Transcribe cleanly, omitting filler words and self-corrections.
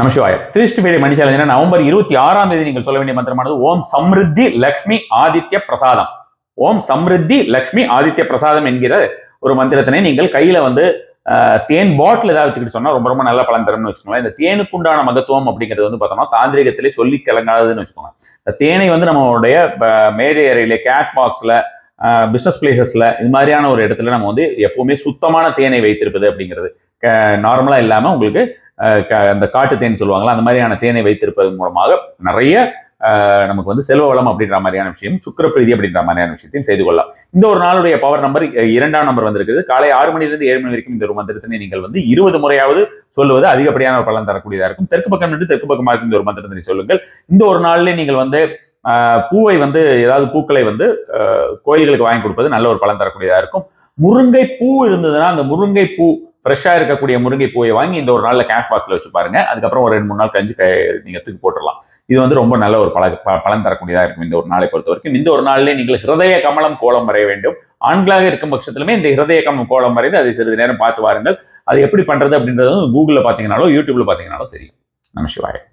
நமசிவாய. 365 மணி challenge November 26ஆம் தேதி நீங்கள் சொல்ல வேண்டிய மந்திரமானது ஓம் சம்ருத்தி லக்ஷ்மி ஆதித்ய பிரசாதம். ஓம் சம்ருத்தி லக்ஷ்மி ஆதித்ய பிரசாதம் என்கிற ஒரு மந்திரத்தினை நீங்கள் கையில வந்து தேன் பாட்டில் ஏதாவது வச்சுக்கிட்டு சொன்னா ரொம்ப ரொம்ப நல்ல பலன் தரும்னு வச்சுக்கோங்களேன். இந்த தேனுக்குண்டான மகத்துவம் அப்படிங்கிறது வந்து பார்த்தோம்னா தாந்திரிகத்திலே சொல்லி கிளங்காதுன்னு வச்சுக்கோங்க. இந்த தேனை வந்து நம்மளுடைய மேஜை அறையிலே, கேஷ் பாக்ஸ்ல, பிசினஸ் பிளேசஸ்ல, இது மாதிரியான ஒரு இடத்துல நம்ம வந்து எப்பவுமே சுத்தமான தேனை வைத்திருப்பது அப்படிங்கிறது நார்மலா இல்லாம உங்களுக்கு அந்த காட்டு தேன் சொல்லுவாங்களா, அந்த மாதிரியான தேனை வைத்திருப்பதன் மூலமாக நிறைய நமக்கு வந்து செல்வ வளம் அப்படின்ற மாதிரியான விஷயம், சுக்கரப்பிரீதி அப்படின்ற மாதிரியான விஷயத்தையும் செய்து கொள்ளலாம். இந்த ஒரு நாளுடைய பவர் நம்பர் 2ஆம் நம்பர் வந்திருக்குது. காலை 6 மணிலிருந்து 7 மணி வரைக்கும் இந்த ஒரு மந்திரத்தினை நீங்கள் வந்து 20 முறையாவது சொல்லுவது அதிகப்படியான ஒரு பலன் தரக்கூடியதா இருக்கும். தெற்கு பக்கம் நின்று தெற்கு பக்கமாக இருக்கும் இந்த ஒரு மந்திரத்தினை சொல்லுங்கள். இந்த ஒரு நாளிலே நீங்கள் வந்து பூவை வந்து ஏதாவது பூக்களை வந்து கோயில்களுக்கு வாங்கி கொடுப்பது நல்ல ஒரு பலன் தரக்கூடியதா இருக்கும். முருங்கை பூ இருந்ததுன்னா அந்த முருங்கை பூ ஃப்ரெஷ்ஷா இருக்கக்கூடிய முருங்கை பூவை வாங்கி இந்த ஒரு நாள்ல கேஷ் பாக்ஸ்ல வச்சு பாருங்க. அதுக்கப்புறம் ஒரு 2-3 நாள் கழிஞ்சு நீங்க தூக்கி போட்டுடலாம். இது வந்து ரொம்ப நல்ல ஒரு பலன் தரக்கூடியதா இருக்கும் இந்த ஒரு நாளை பொறுத்த வரைக்கும். இந்த ஒரு நாளிலே நீங்கள் ஹிருதய கமலம் கோலம் வரைய வேண்டும். ஆண்களாக இருக்கும் பட்சத்திலுமே இந்த ஹிருதய கமலம் கோலம் வரைந்து அதை சிறிது நேரம் பார்த்து வாருங்கள். அது எப்படி பண்றது அப்படின்றது கூகுள்ல பாத்தீங்கன்னாலோ யூடியூப்ல பாத்தீங்கன்னாலோ தெரியும். நமசிவாய.